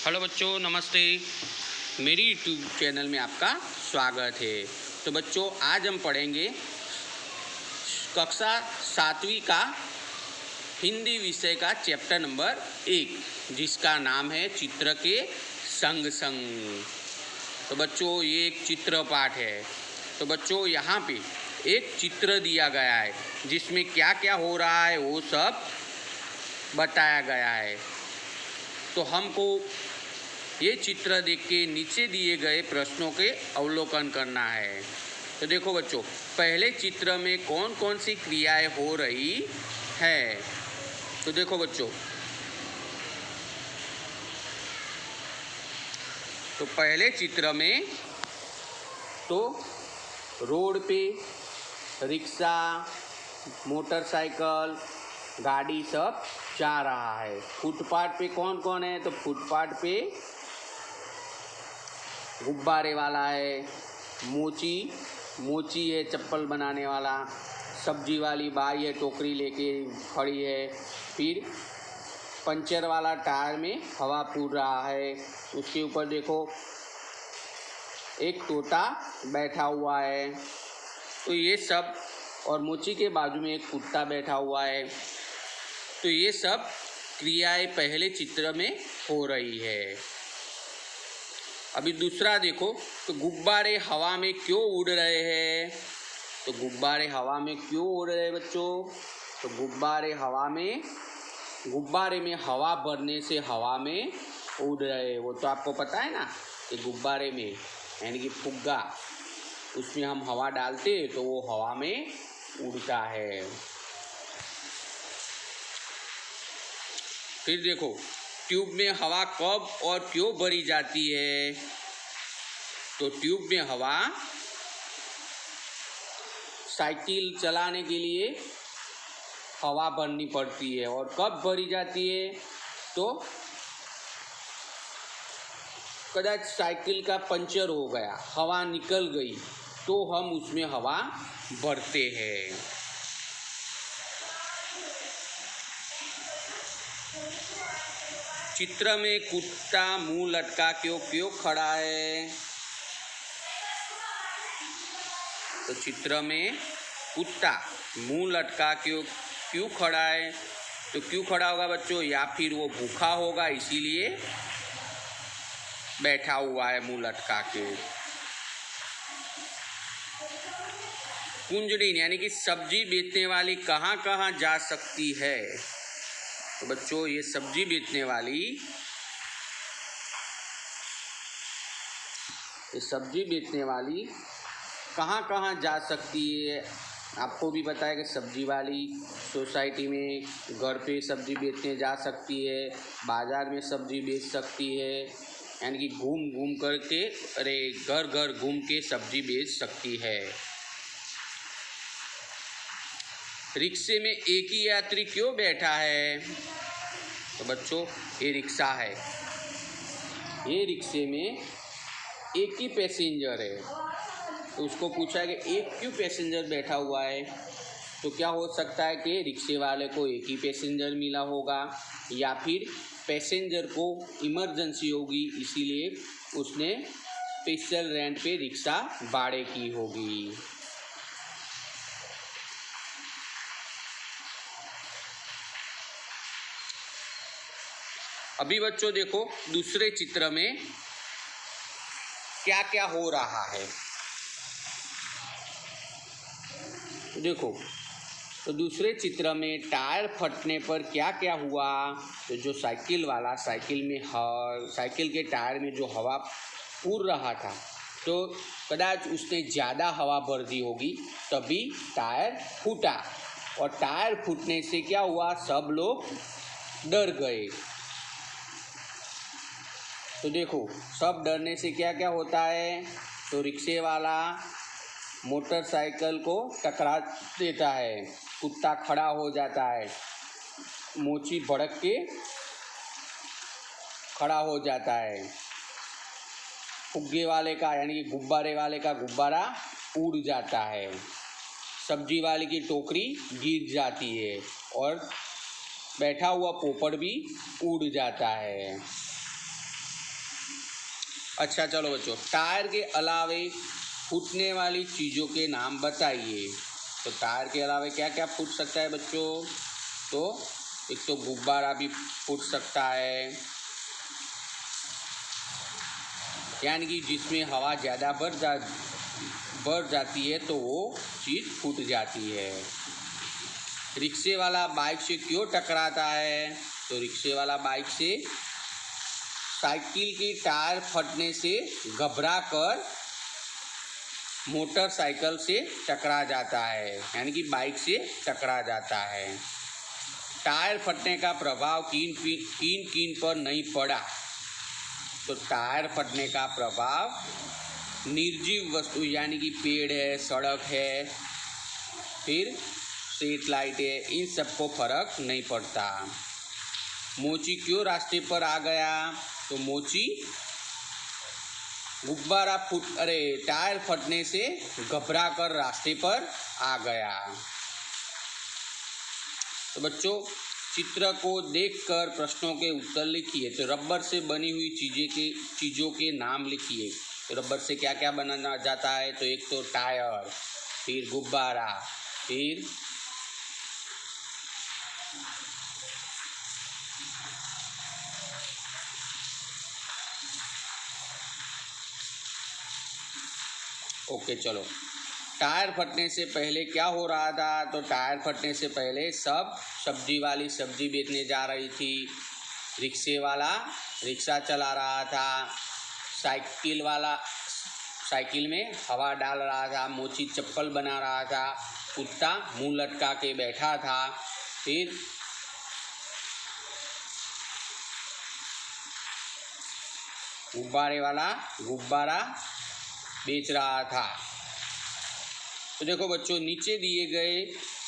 Hello बच्चों, नमस्ते। मेरी यूट्यूब चैनल में आपका स्वागत है। तो बच्चों, आज हम पढ़ेंगे कक्षा 7वीं का हिंदी विषय का चैप्टर नंबर 1, जिसका नाम है चित्र के संग संग। तो बच्चों, ये एक चित्र पाठ है। तो बच्चों, यहाँ पे एक चित्र दिया गया है जिसमें क्या क्या हो रहा है वो सब बताया गया है। तो हमको ये चित्र देख के नीचे दिए गए प्रश्नों के अवलोकन करना है। तो देखो बच्चों, पहले चित्र में कौन कौन सी क्रियाएं हो रही है। तो देखो बच्चों, तो पहले चित्र में तो रोड पे रिक्शा, मोटरसाइकिल, गाड़ी सब जा रहा है। फुटपाथ पे कौन कौन है, तो फुटपाथ पे गुब्बारे वाला है, मोची है चप्पल बनाने वाला, सब्जी वाली बाई है टोकरी लेके खड़ी है, फिर पंचर वाला टायर में हवा पूर रहा है, उसके ऊपर देखो एक तोता बैठा हुआ है। तो ये सब, और मोची के बाजू में एक कुत्ता बैठा हुआ है। तो ये सब क्रियाएं पहले चित्र में हो रही है। अभी दूसरा देखो, तो गुब्बारे हवा में क्यों उड़ रहे हैं। तो गुब्बारे हवा में क्यों उड़ रहे हैं बच्चों, तो गुब्बारे में हवा भरने से हवा में उड़ रहे हैं। वो तो आपको पता है ना कि गुब्बारे में यानी कि फुग्गा, उसमें हम हवा डालते तो वो हवा में उड़ता है। फिर देखो, ट्यूब में हवा कब और क्यों भरी जाती है। तो ट्यूब में हवा साइकिल चलाने के लिए हवा भरनी पड़ती है। और कब भरी जाती है, तो कदाच साइकिल का पंचर हो गया, हवा निकल गई, तो हम उसमें हवा भरते हैं। चित्र में कुत्ता मुंह लटका क्यों खड़ा है। तो चित्र में कुत्ता मुंह लटका क्यों खड़ा है। तो क्यों खड़ा होगा बच्चों, या फिर वो भूखा होगा इसीलिए बैठा हुआ है मुंह लटका के। कुंजड़ीन यानी कि सब्जी बेचने वाली कहाँ कहाँ जा सकती है। तो बच्चों, ये सब्जी बेचने वाली कहाँ कहाँ जा सकती है। आपको भी पता है कि सब्जी वाली सोसाइटी में घर पे सब्जी बेचने जा सकती है, बाज़ार में सब्जी बेच सकती है, यानी कि घूम घूम करके घर घर घूम के सब्जी बेच सकती है। रिक्शे में एक ही यात्री क्यों बैठा है। तो बच्चों, ये रिक्शा है, ये रिक्शे में एक ही पैसेंजर है। तो उसको पूछा है कि एक क्यों पैसेंजर बैठा हुआ है। तो क्या हो सकता है कि रिक्शे वाले को एक ही पैसेंजर मिला होगा, या फिर पैसेंजर को इमरजेंसी होगी इसीलिए उसने स्पेशल रेंट पे रिक्शा भाड़े की होगी। अभी बच्चों देखो, दूसरे चित्र में क्या क्या हो रहा है। देखो, तो दूसरे चित्र में टायर फटने पर क्या क्या हुआ। तो जो साइकिल वाला साइकिल के टायर में जो हवा पूर रहा था, तो कदाच उसने ज़्यादा हवा भर दी होगी, तभी टायर फूटा। और टायर फूटने से क्या हुआ, सब लोग डर गए। तो देखो, सब डरने से क्या क्या होता है। तो रिक्शे वाला मोटरसाइकिल को टकरा देता है, कुत्ता खड़ा हो जाता है, मोची भड़क के खड़ा हो जाता है, फुग्गे वाले का यानी कि गुब्बारे वाले का गुब्बारा उड़ जाता है, सब्जी वाले की टोकरी गिर जाती है, और बैठा हुआ पोपट भी उड़ जाता है। अच्छा चलो बच्चों, टायर के अलावे फूटने वाली चीज़ों के नाम बताइए। तो टायर के अलावे क्या क्या फूट सकता है बच्चों? तो एक तो गुब्बारा भी फूट सकता है, यानी कि जिसमें हवा ज़्यादा बढ़ जाती है तो वो चीज़ फूट जाती है। रिक्शे वाला बाइक से क्यों टकराता है? तो रिक्शे वाला बाइक से साइकिल की टायर फटने से घबरा कर मोटरसाइकिल से टकरा जाता है, यानी कि बाइक से टकरा जाता है। टायर फटने का प्रभाव किन पर नहीं पड़ा? तो टायर फटने का प्रभाव निर्जीव वस्तु यानी कि पेड़ है, सड़क है, फिर स्ट्रीट लाइट है, इन सबको फर्क नहीं पड़ता। मोची क्यों रास्ते पर आ गया? तो मोची टायर फटने से घबरा कर रास्ते पर आ गया। तो बच्चों, चित्र को देखकर प्रश्नों के उत्तर लिखिए। तो रबर से बनी हुई चीज़ों के नाम लिखिए। तो रबर से क्या क्या बनाना जाता है? तो एक तो टायर, फिर गुब्बारा, फिर ओके चलो, टायर फटने से पहले क्या हो रहा था? तो टायर फटने से पहले सब सब्जी वाली सब्जी बेचने जा रही थी, रिक्शे वाला रिक्शा चला रहा था, साइकिल वाला साइकिल में हवा डाल रहा था, मोची चप्पल बना रहा था, कुत्ता मुंह लटका के बैठा था, फिर गुब्बारे वाला गुब्बारा बेच रहा था। तो देखो बच्चों, नीचे दिए गए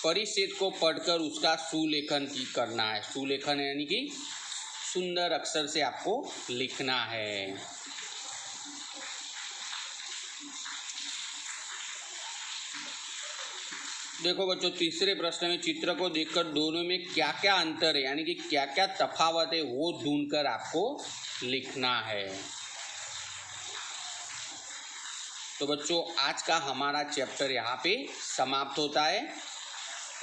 परिच्छेद को पढ़कर उसका सुलेखन करना है। सुलेखन यानी कि सुंदर अक्षर से आपको लिखना है। देखो बच्चों, तीसरे प्रश्न में चित्र को देखकर दोनों में क्या क्या अंतर है, यानी कि क्या क्या तफावत है, वो ढूंढकर आपको लिखना है। तो बच्चों, आज का हमारा चैप्टर यहाँ पे समाप्त होता है।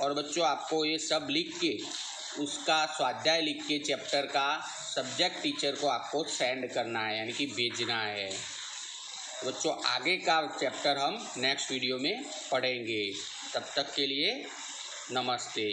और बच्चों, आपको ये सब लिख के उसका स्वाध्याय लिख के चैप्टर का सब्जेक्ट टीचर को आपको सेंड करना है, यानी कि भेजना है। बच्चों, आगे का चैप्टर हम नेक्स्ट वीडियो में पढ़ेंगे। तब तक के लिए नमस्ते।